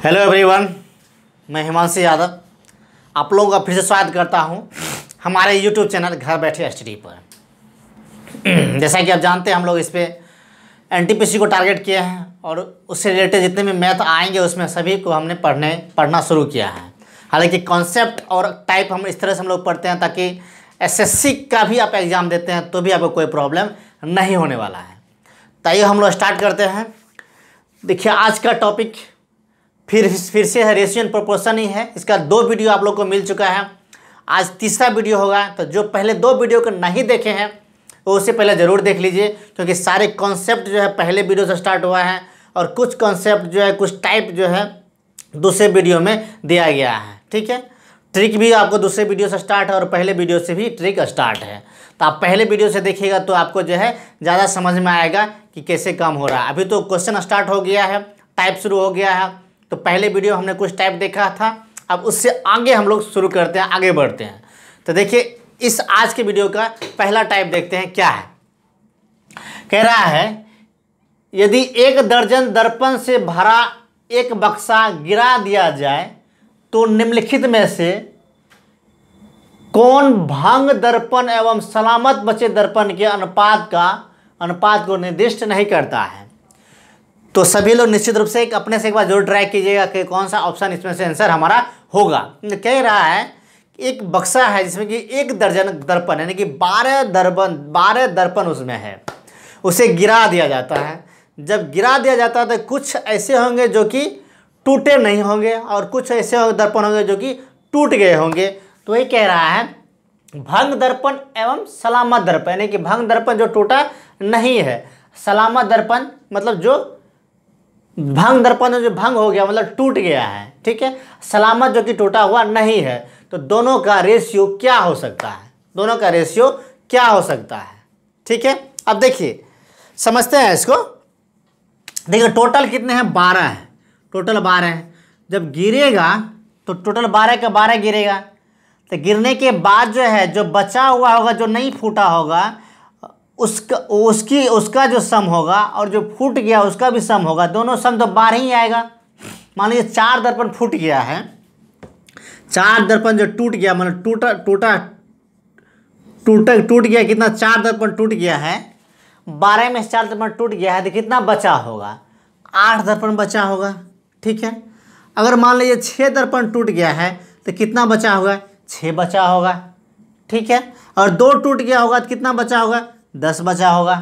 Hello everyone, मैं हिमांशु यादव आप लोगों का फिर से स्वागत करता हूं हमारे यूट्यूब चैनल घर बैठे स्टडी पर। जैसा कि आप जानते हैं हम लोग इस पर एनटीपीसी को टारगेट किए हैं और उससे रिलेटेड जितने भी मैथ आएंगे उसमें सभी को हमने पढ़ना शुरू किया है। हालांकि कॉन्सेप्ट और टाइप हम इस तरह से हम लोग पढ़ते हैं ताकि एसएससी का भी आप एग्ज़ाम देते हैं तो भी आपको कोई प्रॉब्लम नहीं होने वाला है। तो आइए हम लोग स्टार्ट करते हैं। देखिए, आज का टॉपिक फिर से है रेशियो एंड प्रोपोर्शन ही है। इसका 2 वीडियो आप लोग को मिल चुका है, आज तीसरा वीडियो होगा। तो जो पहले 2 वीडियो को नहीं देखे हैं वो उससे पहले ज़रूर देख लीजिए, क्योंकि सारे कॉन्सेप्ट जो है पहले वीडियो से स्टार्ट हुआ है और कुछ कॉन्सेप्ट जो है कुछ टाइप जो है दूसरे वीडियो में दिया गया है। ठीक है, ट्रिक भी आपको दूसरे वीडियो से स्टार्ट है और पहले वीडियो से भी ट्रिक स्टार्ट है। तो आप पहले वीडियो से देखिएगा तो आपको जो है ज़्यादा समझ में आएगा कि कैसे काम हो रहा है। अभी तो क्वेश्चन स्टार्ट हो गया है, टाइप शुरू हो गया है। तो पहले वीडियो हमने कुछ टाइप देखा था, अब उससे आगे हम लोग शुरू करते हैं, आगे बढ़ते हैं। तो देखिए, इस आज के वीडियो का पहला टाइप देखते हैं क्या है। कह रहा है यदि 1 दर्जन दर्पण से भरा एक बक्सा गिरा दिया जाए तो निम्नलिखित में से कौन भंग दर्पण एवं सलामत बचे दर्पण के अनुपात को निर्दिष्ट नहीं करता है। तो सभी लोग निश्चित रूप से अपने से एक बार जरूर ट्राई कीजिएगा कि कौन सा ऑप्शन इसमें से आंसर हमारा होगा। कह रहा है एक बक्सा है जिसमें कि 1 दर्जन दर्पण यानी कि 12 दर्पण उसमें है, उसे गिरा दिया जाता है। जब गिरा दिया जाता है तो कुछ ऐसे होंगे जो कि टूटे नहीं होंगे और कुछ ऐसे दर्पण होंगे जो कि टूट गए होंगे। तो ये कह रहा है भंग दर्पण एवं सलामत दर्पण, यानी कि भंग दर्पण जो टूटा नहीं है, सलामत दर्पण मतलब जो भंग दर्पण जो भंग हो गया मतलब टूट गया है। ठीक है, सलामत जो कि टूटा हुआ नहीं है। तो दोनों का रेशियो क्या हो सकता है, दोनों का रेशियो क्या हो सकता है। ठीक है, अब देखिए समझते हैं इसको। देखिए टोटल कितने हैं, 12 है, टोटल 12 है। जब गिरेगा तो टोटल 12 का 12 गिरेगा। तो गिरने के बाद जो है जो बचा हुआ होगा, जो नहीं फूटा होगा, उसका जो सम होगा और जो फूट गया उसका भी सम होगा। दोनों सम तो 12 ही आएगा। मान लीजिए 4 दर्पण फूट गया है, 4 दर्पण जो टूट गया मतलब टूट गया कितना, 4 दर्पण टूट गया है। 12 में 4 दर्पण टूट गया है तो कितना बचा होगा, 8 दर्पण बचा होगा। ठीक है, अगर मान लीजिए 6 दर्पण टूट गया है तो कितना बचा होगा, 6 बचा होगा। ठीक है, और 2 टूट गया होगा तो कितना बचा होगा, 10 बचा होगा।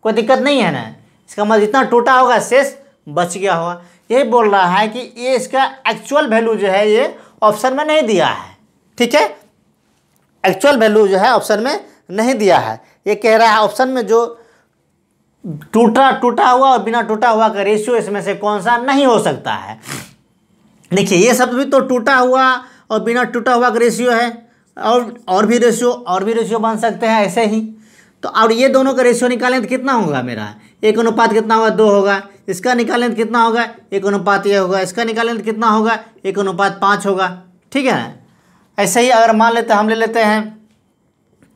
कोई दिक्कत नहीं है ना। इसका मतलब जितना टूटा होगा शेष बच गया होगा। यही बोल रहा है कि ये इसका एक्चुअल वैल्यू जो है ये ऑप्शन में नहीं दिया है। ठीक है, एक्चुअल वैल्यू जो है ऑप्शन में नहीं दिया है। ये कह रहा है ऑप्शन में जो टूटा हुआ और बिना टूटा हुआ का रेशियो इसमें से कौन सा नहीं हो सकता है। देखिए ये सब भी तो टूटा हुआ और बिना टूटा हुआ का रेशियो है, और भी रेशियो बन सकते हैं ऐसे ही। तो और ये दोनों का रेशियो निकालें तो कितना होगा, मेरा 1 अनुपात कितना होगा, 2 होगा। इसका निकालें तो कितना होगा, 1 अनुपात ये होगा। इसका निकालें तो कितना होगा, 1 अनुपात 5 होगा। ठीक है ना। ऐसे ही अगर मान लेते हम ले लेते हैं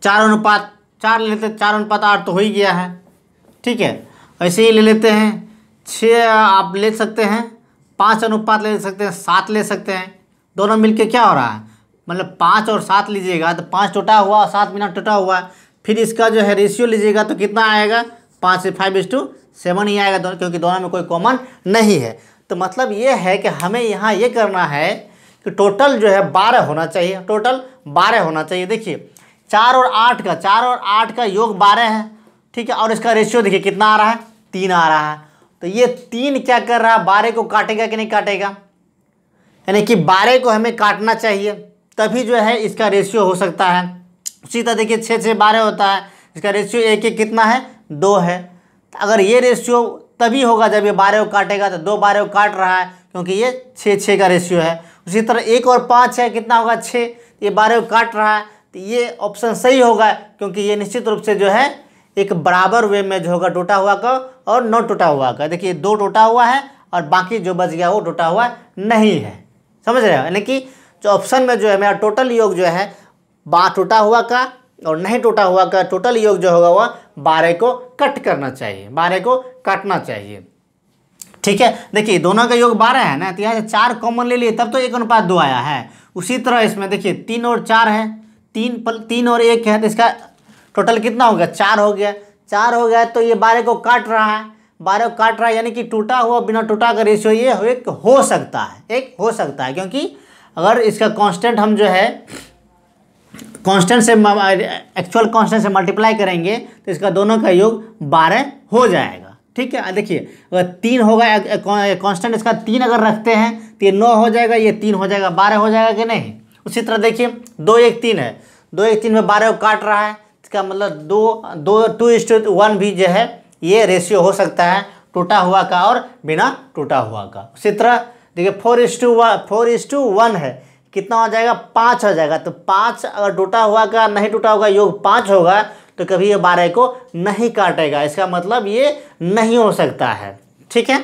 4 अनुपात 4 ले लेते हैं, 4 अनुपात 8 तो हो ही गया है। ठीक है, ऐसे ही ले लेते हैं 6 आप ले सकते हैं, 5 अनुपात ले सकते हैं, 7 ले सकते हैं। दोनों मिलके क्या हो रहा है, मतलब 5 और 7 लीजिएगा तो 5 टूटा हुआ और 7 बिना टूटा हुआ। फिर इसका जो है रेशियो लीजिएगा तो कितना आएगा, 5 से 5:7 ही आएगा दोनों, क्योंकि दोनों में कोई कॉमन नहीं है। तो मतलब ये है कि हमें यहाँ ये करना है कि टोटल जो है 12 होना चाहिए, टोटल 12 होना चाहिए। देखिए 4 और 8 का योग 12 है। ठीक है, और इसका रेशियो देखिए कितना आ रहा है, 3 आ रहा है। तो ये 3 क्या कर रहा है, 12 को काटेगा कि नहीं काटेगा, यानी कि 12 को हमें काटना चाहिए तभी जो है इसका रेशियो हो सकता है। उसी तरह देखिए 6 से 12 होता है, इसका रेशियो 1 कितना है, 2 है। तो अगर ये रेशियो तभी होगा जब ये 12 को काटेगा, तो 2 12 को काट रहा है क्योंकि ये 6 का रेशियो है। उसी तरह 1 और 5 है, कितना होगा 6, ये 12 को काट रहा है। तो ये ऑप्शन सही होगा क्योंकि ये निश्चित रूप से जो है एक बराबर वे में जो होगा टूटा हुआ का और न टूटा हुआ का। देखिए 2 टूटा हुआ है और बाकी जो बच गया वो टूटा हुआ नहीं है। समझ रहे हो, यानी कि जो ऑप्शन में जो है मेरा टोटल योग जो है टूटा हुआ का और नहीं टूटा हुआ का टोटल योग जो होगा वह 12 को कट करना चाहिए, 12 को काटना चाहिए। ठीक है। देखिए दोनों का योग 12 है ना, तो यहाँ से 4 कॉमन ले लिए तब तो 1:2 आया है। उसी तरह इसमें देखिए 3 और 4 है, 3 और 1 है, तो इसका टोटल कितना हो गया, 4 हो गया। 4 हो गया तो ये 12 को काट रहा है, 12 को काट रहा है, यानी कि टूटा हुआ बिना टूटा का रेशियो ये एक हो सकता है, एक हो सकता है। क्योंकि अगर इसका कांस्टेंट हम जो है कांस्टेंट से एक्चुअल कांस्टेंट से मल्टीप्लाई करेंगे तो इसका दोनों का योग 12 हो जाएगा। ठीक है। देखिए अगर 3 होगा, कांस्टेंट इसका 3 अगर रखते हैं तो ये 9 हो जाएगा, ये 3 हो जाएगा, 12 हो जाएगा कि नहीं। उसी तरह देखिए 2 1 3 है, 2 1 3 में 12 को काट रहा है, इसका मतलब 2:1 भी जो है ये रेशियो हो सकता है टूटा हुआ का और बिना टूटा हुआ का। उसी तरह देखिए 4:1 है, कितना हो जाएगा, 5 हो जाएगा। तो 5 अगर टूटा हुआ का नहीं टूटा हुआ योग 5 होगा तो कभी ये 12 को नहीं काटेगा, इसका मतलब ये नहीं हो सकता है। ठीक है।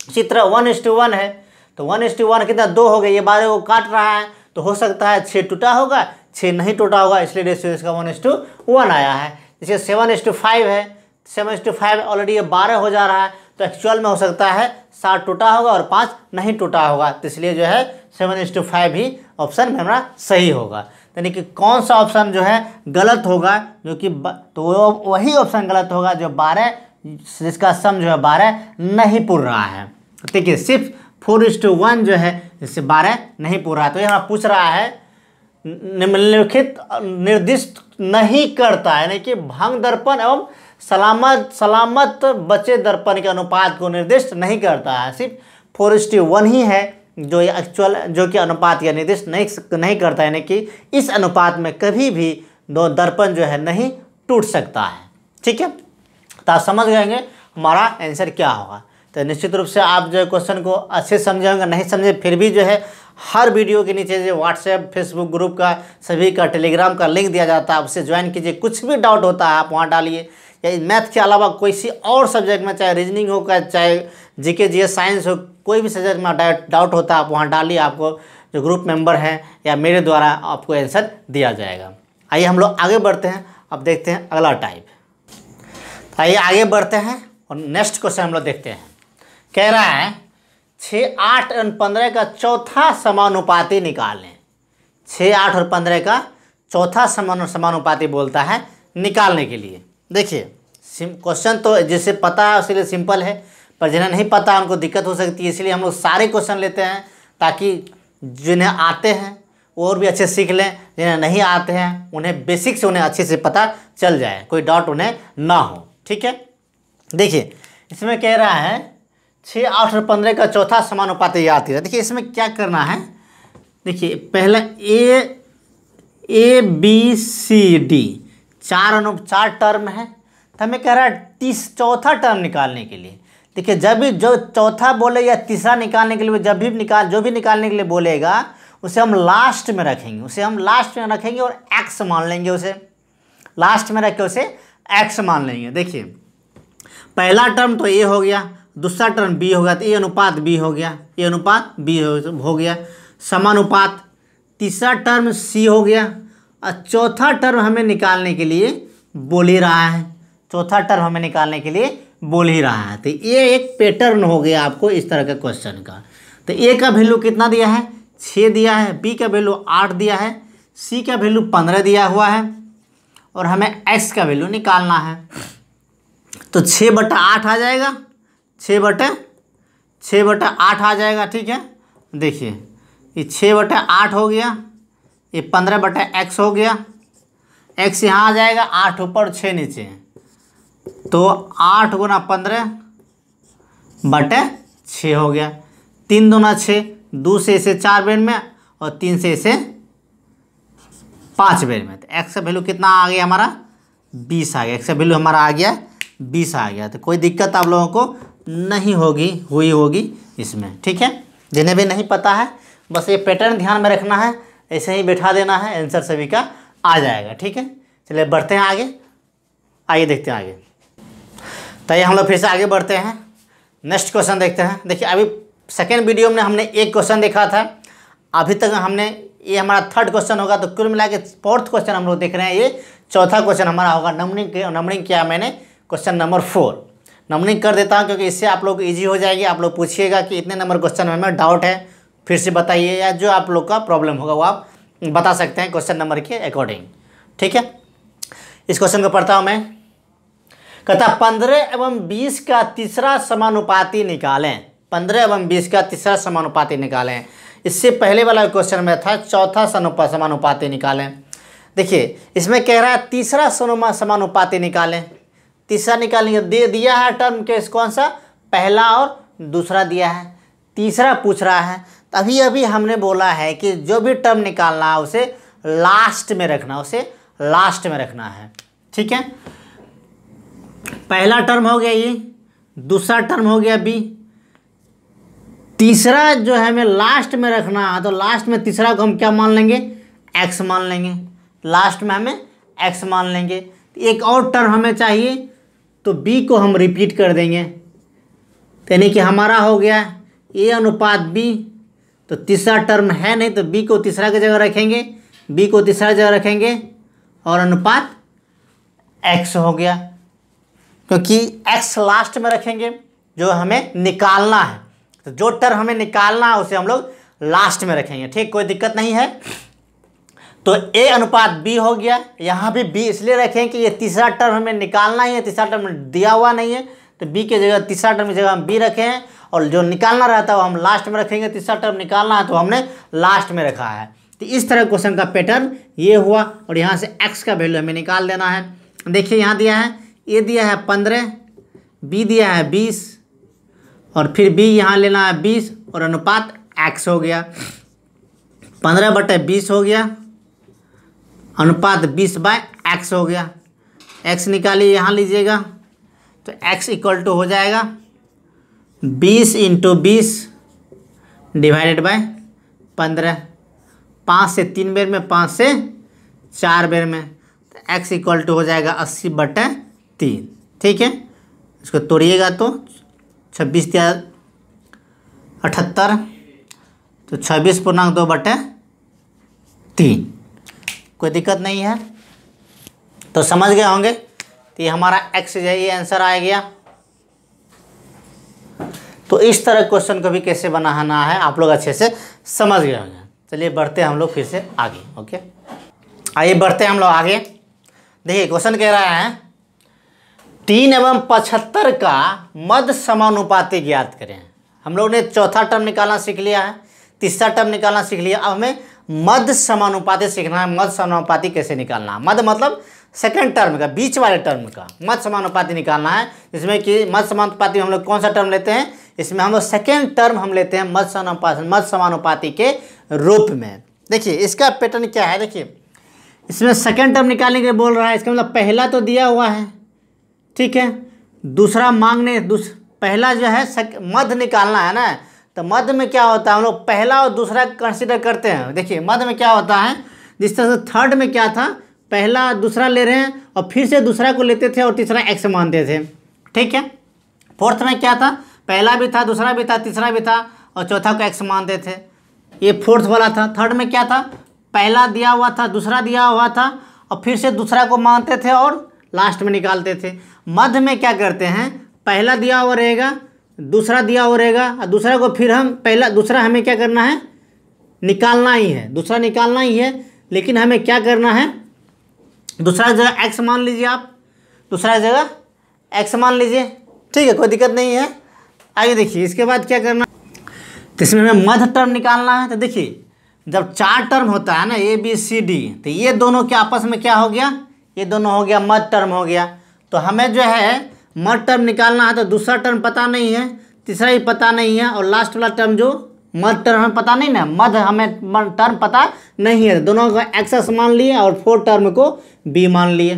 इसी तरह 1:1 है, तो 1:1 कितना, 2 हो गया, ये 12 को काट रहा है तो हो सकता है 6 टूटा होगा, 6 नहीं टूटा होगा, इसलिए रेशियो इसका 1:1 आया है। जैसे 7:5 है, 7:5 ऑलरेडी ये 12 हो जा रहा है, तो एक्चुअल में हो सकता है 7 टूटा होगा और 5 नहीं टूटा होगा, तो इसलिए जो है 7:5 भी ऑप्शन में हमारा सही होगा। यानी कि कौन सा ऑप्शन जो है गलत होगा, जो कि तो वही ऑप्शन गलत होगा जो 12 जिसका सम जो है 12 नहीं पूर रहा है। देखिए सिर्फ 4:1 जो है इससे 12 नहीं पूर रहा है। तो ये हमारा पूछ रहा है निम्नलिखित निर्दिष्ट नहीं करता है, यानी कि भंग दर्पण एवं सलामत बचे दर्पण के अनुपात को निर्दिष्ट नहीं करता है। सिर्फ 4:1 ही है जो एक्चुअल जो कि अनुपात या निर्दिष्ट नहीं करता है, यानी कि इस अनुपात में कभी भी दो दर्पण जो है नहीं टूट सकता है। ठीक है। तो आप समझ गएंगे हमारा आंसर क्या होगा। तो निश्चित रूप से आप जो है क्वेश्चन को अच्छे समझे होंगे, नहीं समझे फिर भी जो है हर वीडियो के नीचे जो व्हाट्सएप फेसबुक ग्रुप का सभी का टेलीग्राम का लिंक दिया जाता है, उससे ज्वाइन कीजिए। कुछ भी डाउट होता है आप वहाँ डालिए, या मैथ के अलावा कोई सी और सब्जेक्ट में, चाहे रीजनिंग हो चाहे जीके जीएस साइंस हो, कोई भी सब्जेक्ट में डाउट होता है आप वहाँ डालिए, आपको जो ग्रुप मेंबर हैं या मेरे द्वारा आपको आंसर दिया जाएगा। आइए हम लोग आगे बढ़ते हैं, अब देखते हैं अगला टाइप। आइए आगे बढ़ते हैं और नेक्स्ट क्वेश्चन हम लोग देखते हैं। कह रहा है 6, 8 और 15 का चौथा समानुपाती निकालें। 6, 8 और 15 का चौथा समानुपाती बोलता है निकालने के लिए। देखिए क्वेश्चन तो जिसे पता है उसके लिए सिंपल है, पर जिन्हें नहीं पता उनको दिक्कत हो सकती है, इसलिए हम लोग सारे क्वेश्चन लेते हैं ताकि जिन्हें आते हैं और भी अच्छे सीख लें, जिन्हें नहीं आते हैं उन्हें बेसिक से उन्हें अच्छे से पता चल जाए, कोई डाउट उन्हें ना हो। ठीक है। देखिए इसमें कह रहा है 6, 8 और 15 का चौथा समानुपाती याद है। देखिए इसमें क्या करना है, देखिए पहला A B C D 4 term है, तो हमें कह रहा है चौथा टर्म निकालने के लिए। देखिए जब भी जो चौथा बोले या तीसरा निकालने के लिए जो भी निकालने के लिए बोलेगा उसे हम लास्ट में रखेंगे, और एक्स मान लेंगे, उसे लास्ट में रख के उसे एक्स मान लेंगे। देखिए पहला टर्म तो ए हो गया, दूसरा टर्म बी हो गया, तो ए अनुपात बी हो गया, ए अनुपात बी हो गया समानुपात। तीसरा टर्म सी हो गया, और चौथा टर्म हमें निकालने के लिए बोल ही रहा है, तो ये एक पैटर्न हो गया आपको इस तरह के क्वेश्चन का। तो ए का वैल्यू कितना दिया है, 6 दिया है, बी का वैल्यू 8 दिया है, सी का वैल्यू 15 दिया हुआ है, और हमें एक्स का वैल्यू निकालना है। तो 6/8 आ जाएगा, 6/8 आ जाएगा। ठीक है। देखिए ये 6/8 हो गया, ये 15/x हो गया, x यहाँ आ जाएगा, 8 ऊपर 6 नीचे, तो 8 गुना 15/6 हो गया। 3 दूना 6, 2 से इसे 4 बेर में और 3 से इसे 5 बेर में, तो x का वैल्यू कितना आ गया हमारा 20 आ गया, x का वैल्यू हमारा आ गया 20 आ गया। तो कोई दिक्कत आप लोगों को नहीं हुई होगी इसमें। ठीक है। जिन्हें भी नहीं पता है बस ये पैटर्न ध्यान में रखना है, ऐसे ही बैठा देना है, आंसर सभी का आ जाएगा। ठीक है। चलिए बढ़ते हैं आगे, आइए देखते हैं आगे। तो ये हम लोग फिर से आगे बढ़ते हैं, नेक्स्ट क्वेश्चन देखते हैं। देखिए अभी सेकेंड वीडियो में हमने एक क्वेश्चन देखा था, अभी तक हमने ये हमारा थर्ड क्वेश्चन होगा, तो कुल मिला के फोर्थ क्वेश्चन हम लोग देख रहे हैं। ये चौथा क्वेश्चन हमारा होगा, नंबरिंग किया मैंने क्वेश्चन नंबर 4। नंबरिंग कर देता हूँ क्योंकि इससे आप लोग को ईजी हो जाएगी। आप लोग पूछिएगा कि इतने नंबर क्वेश्चन में डाउट है, फिर से बताइए, या जो आप लोग का प्रॉब्लम होगा वो आप बता सकते हैं क्वेश्चन नंबर के अकॉर्डिंग। ठीक है, इस क्वेश्चन को पढ़ता हूँ मैं। कहता 15 एवं 20 का तीसरा समानुपाती निकालें। 15 एवं 20 का तीसरा समानुपाती निकालें। इससे पहले वाला क्वेश्चन में था चौथा समानुपाती निकालें। देखिए इसमें कह रहा है तीसरा समानुपाती निकालें। तीसरा निकालेंगे, दे दिया है टर्म के कौन सा, पहला और दूसरा दिया है, तीसरा पूछ रहा है। तभी अभी हमने बोला है कि जो भी टर्म निकालना है उसे लास्ट में रखना, उसे लास्ट में रखना है। ठीक है, पहला टर्म हो गया ये, दूसरा टर्म हो गया बी, तीसरा जो है हमें लास्ट में रखना है। तो लास्ट में तीसरा को हम क्या मान लेंगे, एक्स मान लेंगे। लास्ट में हमें एक्स मान लेंगे। एक और टर्म हमें चाहिए तो बी को हम रिपीट कर देंगे, यानी कि हमारा हो गया ए अनुपात बी। तो तीसरा टर्म है नहीं तो बी को तीसरा की जगह रखेंगे, बी को तीसरा जगह रखेंगे और अनुपात एक्स हो गया, क्योंकि एक्स लास्ट में रखेंगे जो हमें निकालना है। तो जो टर्म हमें निकालना है उसे हम लोग लास्ट में रखेंगे। ठीक, कोई दिक्कत नहीं है। तो ए अनुपात बी हो गया। यहाँ भी बी इसलिए रखें कि ये तीसरा टर्म हमें निकालना ही है, तीसरा टर्म दिया हुआ नहीं है, तो बी की जगह तीसरा टर्म की जगह हम बी रखे हैं, और जो निकालना रहता है वो हम लास्ट में रखेंगे। तीसरा टर्म निकालना है तो हमने लास्ट में रखा है। तो इस तरह क्वेश्चन का पैटर्न ये हुआ, और यहाँ से एक्स का वैल्यू हमें निकाल देना है। देखिए यहाँ दिया है, ए दिया है 15, बी दिया है 20, और फिर बी यहाँ लेना है 20, और अनुपात एक्स हो गया। 15/20 हो गया, अनुपात 20/x हो गया। x निकालिए, यहाँ लीजिएगा, तो x इक्वल टू हो जाएगा 20 × 20 डिवाइडेड बाय 15। 5 से 3 बेर में, 5 से 4 बेर में, तो x इक्वल टू हो जाएगा 80/3। ठीक है, इसको तोड़िएगा तो 26 × 78, तो 26.2/3। कोई दिक्कत नहीं है, तो समझ गए होंगे। तो ये हमारा x जो है ये आंसर आ गया। तो इस तरह क्वेश्चन को भी कैसे बनाना है आप लोग अच्छे से समझ गए होंगे। चलिए बढ़ते हैं हम लोग फिर से आगे। ओके, आइए बढ़ते हैं हम लोग आगे। देखिए क्वेश्चन कह रहा है 3 एवं 75 का मध्य समानुपाती ज्ञात करें। हम लोग ने चौथा टर्म निकालना सीख लिया है, तीसरा टर्म निकालना सीख लिया, अब हमें मध्य समानुपाती सीखना है। मध्य समानुपाती कैसे निकालना है, मध्य मतलब सेकंड टर्म का, बीच वाले टर्म का मध्य समानुपाती निकालना है। जिसमें कि मध्य समानुपाती हम लोग कौन सा टर्म लेते हैं, इसमें हम लोग सेकेंड टर्म हम लेते हैं मध्य समानुपाती के रूप में। देखिए इसका पैटर्न क्या है, देखिए इसमें सेकेंड टर्म निकालने के लिए बोल रहा है। इसका मतलब पहला तो दिया हुआ है, ठीक है, दूसरा मांगने, पहला जो है मध्य निकालना है ना। तो मध्य में क्या होता है, हम लोग पहला और दूसरा कंसीडर करते हैं। देखिए मध्य में क्या होता है, जिस तरह से थर्ड में क्या था, पहला दूसरा ले रहे हैं और फिर से दूसरा को लेते थे और तीसरा एक्स मानते थे। ठीक है, फोर्थ में क्या था, पहला भी था, दूसरा भी था, तीसरा भी था और चौथा को एक्स मानते थे। ये फोर्थ वाला था। थर्ड में क्या था, पहला दिया हुआ था, दूसरा दिया हुआ था और फिर से दूसरा को मानते थे और लास्ट में निकालते थे। मध्य में क्या करते हैं, पहला दिया हुआ रहेगा, दूसरा दिया हुआ रहेगा और दूसरा को फिर हम दूसरा हमें क्या करना है, निकालना ही है, दूसरा निकालना ही है। लेकिन हमें क्या करना है, दूसरा जगह एक्स मान लीजिए, आप दूसरा जगह एक्स मान लीजिए, ठीक है, कोई दिक्कत नहीं है। आइए देखिए इसके बाद क्या करना, तो इसमें हमें मध्य टर्म निकालना है। तो देखिए जब 4 टर्म होता है ना, ए बी सी डी, तो ये दोनों के आपस में क्या हो गया, ये दोनों हो गया मध्य टर्म हो गया। तो हमें जो है मध्य टर्म निकालना है। तो दूसरा टर्म पता नहीं है, तीसरा ही पता नहीं है और लास्ट वाला टर्म जो मध्य टर्म हमें पता नहीं ना, मध्य हमें टर्म पता नहीं है। दोनों को एक्स मान लिए और 4 टर्म को बी मान लिए,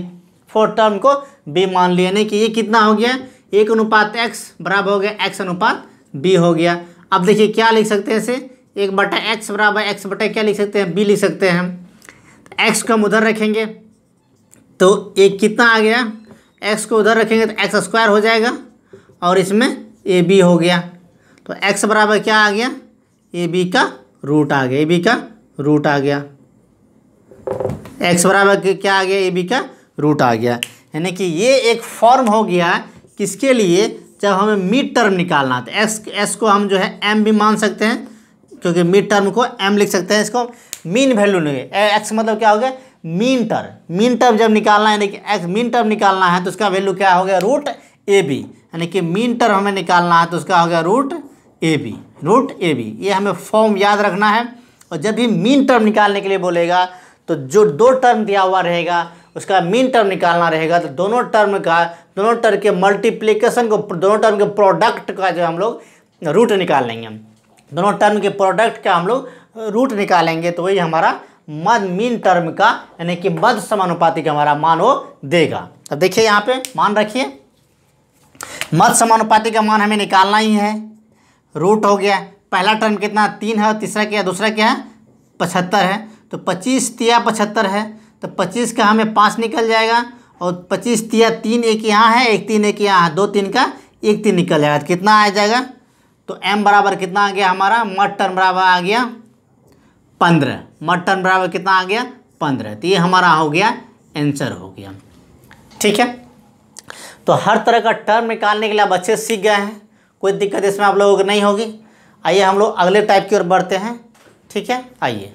4 टर्म को बी मान लिए। यानी कि ये कितना हो गया, 1:x बराबर हो गया x/b हो गया। अब देखिए क्या लिख सकते हैं इसे, 1/x बराबर x बटे क्या लिख सकते हैं, b लिख सकते हैं। तो x को हम उधर रखेंगे तो एक कितना आ गया, x को उधर रखेंगे तो x² हो जाएगा और इसमें ab हो गया। तो x बराबर क्या आ गया, ab का रूट आ गया, ab का रूट आ गया, x बराबर क्या आ गया, ab का रूट आ गया। यानी कि ये एक फॉर्म हो गया किसके लिए, जब हमें मिड टर्म निकालना है तो एस को हम जो है एम भी मान सकते हैं, क्योंकि मिड टर्म को एम लिख सकते हैं, इसको मीन वैल्यू नहीं है। एक्स मतलब क्या हो गया, मीन टर्म। मीन टर्म जब निकालना है, देखिए एक्स मीन टर्म निकालना है तो उसका वैल्यू क्या हो गया, रूट ए बी, यानी कि मीन टर्म हमें निकालना है तो उसका हो गया root A B, root A B. ये हमें फॉर्म याद रखना है। और जब भी मीन टर्म निकालने के लिए बोलेगा तो जो दो टर्म दिया हुआ रहेगा उसका मीन टर्म निकालना रहेगा, तो दोनों टर्म के मल्टीप्लिकेशन को, दोनों टर्म के प्रोडक्ट का जो हम लोग रूट निकाल लेंगे, दोनों टर्म के प्रोडक्ट का हम लोग रूट निकालेंगे, तो वही हमारा मध्य मीन टर्म का यानी कि मध्य समानुपाती का हमारा मान वो देगा। अब देखिए यहाँ पे मान रखिए, मध्य समानुपाती का मान हमें निकालना ही है। रूट हो गया, पहला टर्म कितना 3 है, तीसरा क्या है, दूसरा क्या है 75 है, तो 25 तिया 75 है, तो 25 का हमें 5 निकल जाएगा, और 25 तिया 3 एक यहाँ है, एक 3 एक यहाँ है, 2 3 का 1 3 निकल जाएगा, तो कितना आ जाएगा, तो m बराबर कितना आ गया हमारा, मध्य टर्म बराबर आ गया 15, मध्य टर्म बराबर कितना आ गया 15। तो ये हमारा हो गया आंसर हो गया। ठीक है, तो हर तरह का टर्म निकालने के लिए आप अच्छे से सीख गए हैं, कोई दिक्कत इसमें आप लोगों को नहीं होगी। आइए हम लोग अगले टाइप की ओर बढ़ते हैं। ठीक है, आइए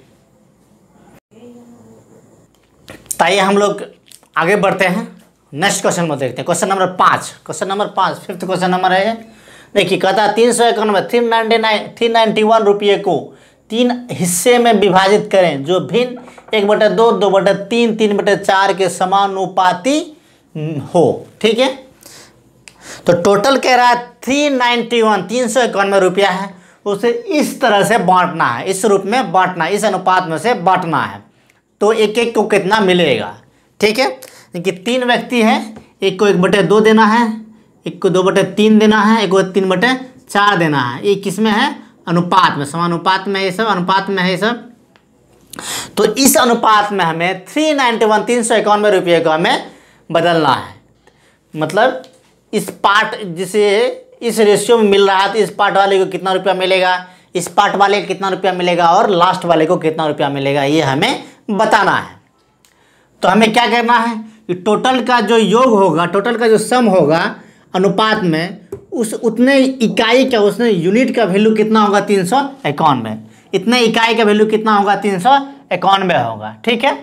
हम लोग आगे बढ़ते हैं, नेक्स्ट क्वेश्चन में देखते हैं। Question number 5, fifth question number है। देखिए कहता है 391 391 रुपये को 3 हिस्से में विभाजित करें जो भिन्न 1/2 2/3 3/4 के समानुपाती हो। ठीक है, तो टोटल कह रहा है 391 रुपया है, उसे इस तरह से बांटना है, इस रूप में बांटना है, इस अनुपात में से बांटना है, तो एक एक को कितना मिलेगा। ठीक है, कि 3 व्यक्ति हैं, एक को 1/2 देना है, एक को 2/3 देना है, एक को 3/4 देना है। ये किस में है, अनुपात में, समानुपात में, ये सब अनुपात में है ये सब। तो इस अनुपात में हमें 391 रुपये को हमें बदलना है, मतलब इस पार्ट जिसे इस रेशियो में मिल रहा है, तो इस पार्ट वाले को कितना रुपया मिलेगा, इस पार्ट वाले को कितना रुपया मिलेगा, और लास्ट वाले को कितना रुपया मिलेगा, ये हमें बताना है। तो हमें क्या करना है कि टोटल का जो योग होगा, टोटल का जो सम होगा अनुपात में, उस उतने इकाई का, उसने यूनिट का वैल्यू कितना होगा 391, इतने इकाई का वैल्यू कितना होगा 391 होगा। ठीक है,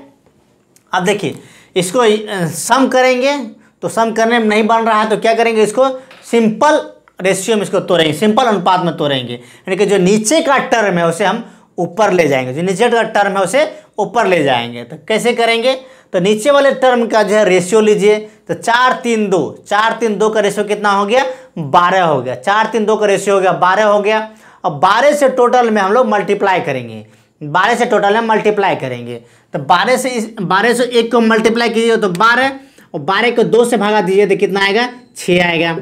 अब देखिए इसको सम करेंगे, तो सम करने में नहीं बन रहा है तो क्या करेंगे, इसको सिंपल रेशियो में इसको तोड़ेंगे, सिंपल अनुपात में तोड़ेंगे, यानी कि जो नीचे का टर्म है उसे हम ऊपर ले जाएंगे, जो नीचे का टर्म है उसे ऊपर ले जाएंगे। तो कैसे करेंगे, तो नीचे वाले टर्म का जो है रेशियो लीजिए, तो 4 3 2 का रेशियो कितना हो गया 12 हो गया, 4 3 2 का रेशियो हो गया 12 हो गया। अब 12 से टोटल में हम लोग मल्टीप्लाई करेंगे, 12 से टोटल में मल्टीप्लाई करेंगे, तो 12 से 1 को मल्टीप्लाई कीजिए तो 12, और 12 को 2 से भागा दीजिए तो कितना आएगा 6 आएगा।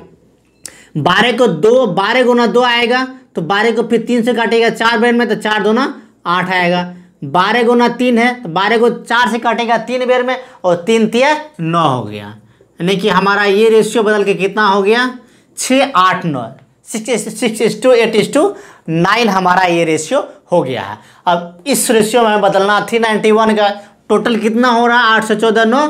12 को 12 गुना 2 आएगा, तो 12 को फिर 3 से काटेगा 4 बेर में, तो 4 2 8 आएगा। 12 गुना 3 है, तो 12 को 4 से काटेगा 3 बेर में, और 3 तिया 9 हो गया, यानी कि हमारा ये रेशियो बदल के कितना हो गया 6 8 9, 6:8:9 हमारा ये रेशियो हो गया है। अब इस रेशियो में बदलना 391 का टोटल कितना हो रहा है 8 से 14 9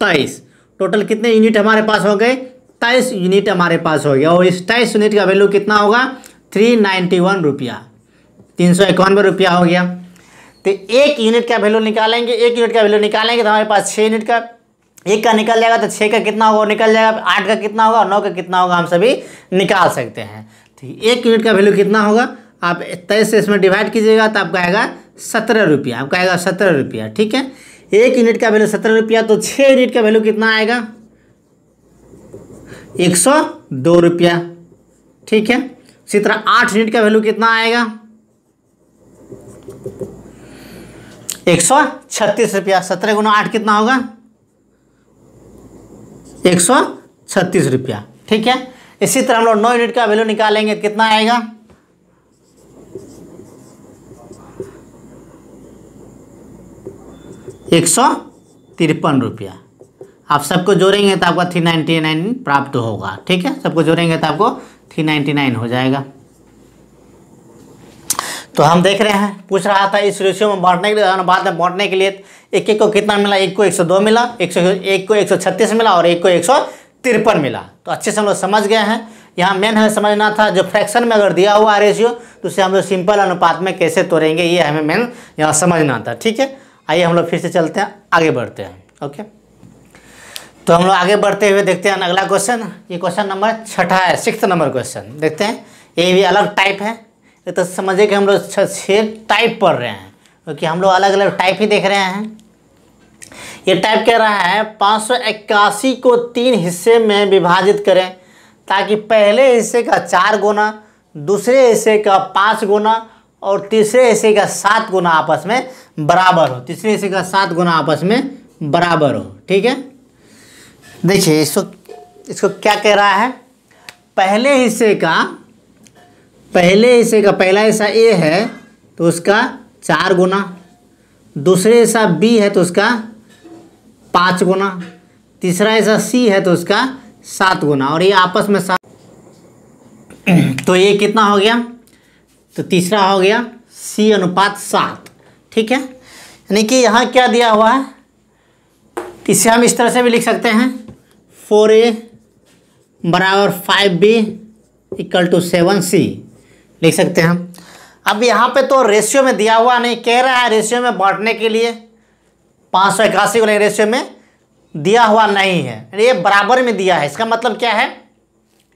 23, टोटल कितने यूनिट हमारे पास हो गए 23 यूनिट हमारे पास हो गया, और इस 23 यूनिट का वैल्यू कितना होगा 391 रुपया, 391 रुपया हो गया। तो एक यूनिट का वैल्यू निकालेंगे, एक यूनिट का वैल्यूनिकालेंगे तो हमारे पास 6 यूनिट का, एक का निकल जाएगा तो 6 का कितना होगा निकल जाएगा, 8 का कितना होगा, 9 का कितना होगा, हम सभी निकाल सकते हैं। ठीक, एक यूनिट का वैल्यू कितना होगा, आप 23 से इसमें डिवाइड कीजिएगा तो आपका आएगा 17 रुपया, आपका आएगा 17 रुपया। ठीक है, एक यूनिट का वैल्यू 17 रुपया, तो 6 यूनिट का वैल्यू कितना आएगा 102 रुपया। ठीक है, इसी तरह 8 यूनिट का वैल्यू कितना आएगा 136 रुपया, 17 गुना 8 कितना होगा 136 रुपया। ठीक है, इसी तरह हम लोग 9 यूनिट का वैल्यू निकालेंगे कितना आएगा 153 रुपया। आप सबको जोड़ेंगे तो आपका 399 प्राप्त होगा। ठीक है, सबको जोड़ेंगे तो आपको 399 हो जाएगा। तो हम देख रहे हैं, पूछ रहा था इस रेशियो में बांटने के लिए, अनुपात में बांटने के लिए एक एक को कितना मिला, एक को 102 मिला, एक को 136 मिला, और एक को 53 मिला। तो अच्छे से हम लोग समझ गए हैं। यहाँ मेन हमें समझना था जो फ्रैक्शन में अगर दिया हुआ रेशियो तो उसे हम लोग सिंपल अनुपात में कैसे तोड़ेंगे, ये हमें मेन यहाँ समझना था। ठीक है, आइए हम लोग फिर से चलते हैं, आगे बढ़ते हैं। ओके, तो हम लोग आगे बढ़ते हुए देखते हैं अगला क्वेश्चन। ये क्वेश्चन नंबर 6 है, 6 नंबर क्वेश्चन देखते हैं। ये भी अलग टाइप है, ये तो समझिए कि हम लोग 6 टाइप पढ़ रहे हैं, क्योंकि हम लोग अलग अलग टाइप ही देख रहे हैं। ये टाइप कह रहा है 581 को 3 हिस्से में विभाजित करें ताकि पहले हिस्से का 4 गुना, दूसरे हिस्से का 5 गुना और तीसरे हिस्से का 7 गुना आपस में बराबर हो। तीसरे हिस्से का 7 गुना आपस में बराबर हो। ठीक है, देखिए इसको क्या कह रहा है। पहले हिस्से का पहला हिस्सा ए है तो उसका 4 गुना, दूसरे हिस्सा बी है तो उसका 5 गुना, तीसरा हिस्सा सी है तो उसका 7 गुना, और ये आपस में 7। तो ये कितना हो गया, तो तीसरा हो गया सी अनुपात 7। ठीक है, यानी कि यहाँ क्या दिया हुआ है, इसे हम इस तरह से भी लिख सकते हैं 4A बराबर 5B इक्वल टू 7C लिख सकते हैं हम। अब यहाँ पे तो रेशियो में दिया हुआ नहीं, कह रहा है रेशियो में बांटने के लिए 581 को, लेकिन रेशियो में दिया हुआ नहीं है, ये बराबर में दिया है। इसका मतलब क्या है,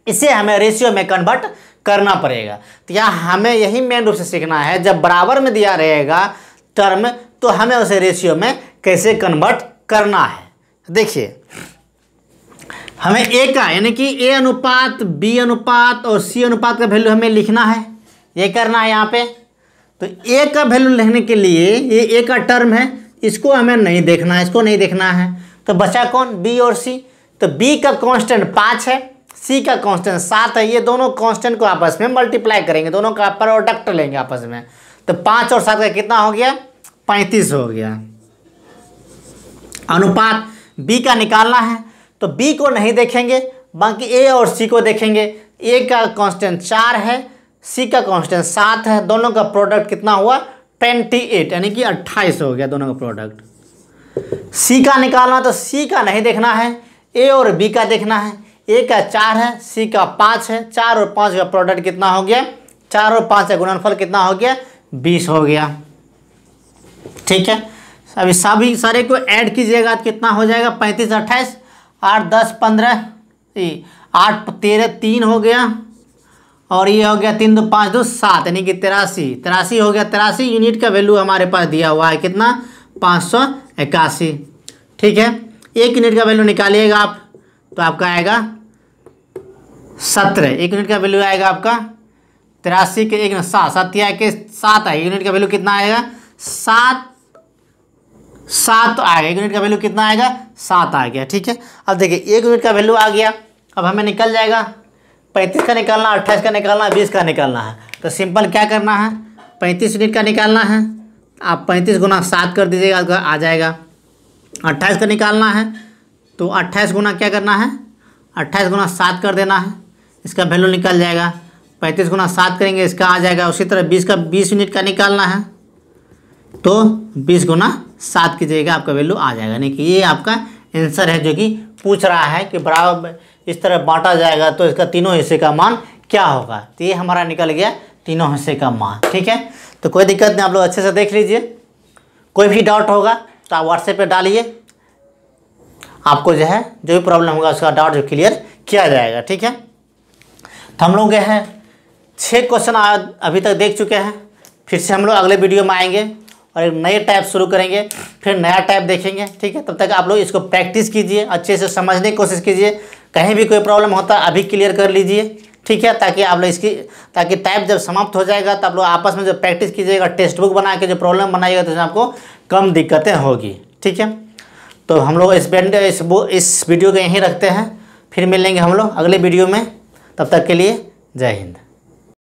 इसे हमें रेशियो में कन्वर्ट करना पड़ेगा। तो यहाँ हमें यही मेन रूप से सीखना है, जब बराबर में दिया रहेगा टर्म तो हमें उसे रेशियो में कैसे कन्वर्ट करना है। देखिए हमें ए का यानी कि ए अनुपात बी अनुपात और सी अनुपात का वैल्यू हमें लिखना है, ये करना है यहाँ पे। तो ए का वैल्यू लिखने के लिए ये ए का टर्म है, इसको हमें नहीं देखना है, इसको नहीं देखना है। तो बचा कौन, बी और सी। तो बी का कांस्टेंट 5 है, सी का कांस्टेंट 7 है। ये दोनों कांस्टेंट को आपस में मल्टीप्लाई करेंगे, दोनों का प्रोडक्ट लेंगे आपस में। तो 5 और 7 का कितना हो गया, 35 हो गया। अनुपात बी का निकालना है, तो बी को नहीं देखेंगे, बाकी ए और सी को देखेंगे। ए का कांस्टेंट 4 है, सी का कांस्टेंट 7 है, दोनों का प्रोडक्ट कितना हुआ 28, यानी कि 28 हो गया दोनों का प्रोडक्ट। सी का निकालना, तो सी का नहीं देखना है, ए और बी का देखना है। ए का 4 है, सी का 5 है, 4 और 5 का प्रोडक्ट कितना हो गया, 4 और 5 का गुणनफल कितना हो गया, 20 हो गया। ठीक है, अभी सभी सारे को ऐड कीजिएगा तो कितना हो जाएगा, 35 28 8 10 15 8 13 3 हो गया, और ये हो गया 3 2 5 2 7, यानी कि 83 हो गया। 83 यूनिट का वैल्यू हमारे पास दिया हुआ है, कितना 581। ठीक है, 1 यूनिट का वैल्यू निकालिएगा आप तो आपका आएगा 17। 1 यूनिट का वैल्यू आएगा आपका 83 के 1 7 7 के 7 आएगा। यूनिट का वैल्यू कितना आएगा, 7 आएगा। 1 यूनिट का वैल्यू कितना आएगा, 7 आ गया। ठीक है, अब देखिए 1 यूनिट का वैल्यू आ गया। अब हमें निकल जाएगा 35 का निकालना, 28 का निकालना, 20 का निकालना है। तो सिंपल क्या करना है, 35 यूनिट का निकालना है, आप 35 गुना 7 कर दीजिएगा, आ जाएगा। 28 का निकालना है तो 28 गुना क्या करना है, 28 गुना 7 कर देना है, इसका वैल्यू निकल जाएगा। 35 गुना 7 करेंगे, इसका आ जाएगा। उसी तरह 20 यूनिट का निकालना है तो 20 गुना 7 कीजिएगा, आपका वैल्यू आ जाएगा। यानी कि ये आपका आंसर है जो कि पूछ रहा है कि बराबर इस तरह बांटा जाएगा तो इसका तीनों हिस्से का मान क्या होगा। तो ये हमारा निकल गया तीनों हिस्से का मान। ठीक है, तो कोई दिक्कत नहीं, आप लोग अच्छे से देख लीजिए। कोई भी डाउट होगा तो आप व्हाट्सएप पे डालिए, आपको जो है जो भी प्रॉब्लम होगा उसका डाउट जो क्लियर किया जाएगा। ठीक है, तो हम लोग हैं 6 क्वेश्चन अभी तक देख चुके हैं। फिर से हम लोग अगले वीडियो में आएंगे और एक नए टाइप शुरू करेंगे, फिर नया टाइप देखेंगे। ठीक है, तब तक आप लोग इसको प्रैक्टिस कीजिए, अच्छे से समझने की कोशिश कीजिए। कहीं भी कोई प्रॉब्लम होता है अभी क्लियर कर लीजिए। ठीक है, ताकि आप लोग ताकि टाइप जब समाप्त हो जाएगा तो आप लोग आपस में जो प्रैक्टिस कीजिएगा, टेक्स्ट बुक बना के जो प्रॉब्लम बनाइएगा तो उसमें आपको कम दिक्कतें होगी। ठीक है, तो हम लोग इस वीडियो को यहीं रखते हैं, फिर मिलेंगे हम लोग अगले वीडियो में। तब तक के लिए जय हिंद।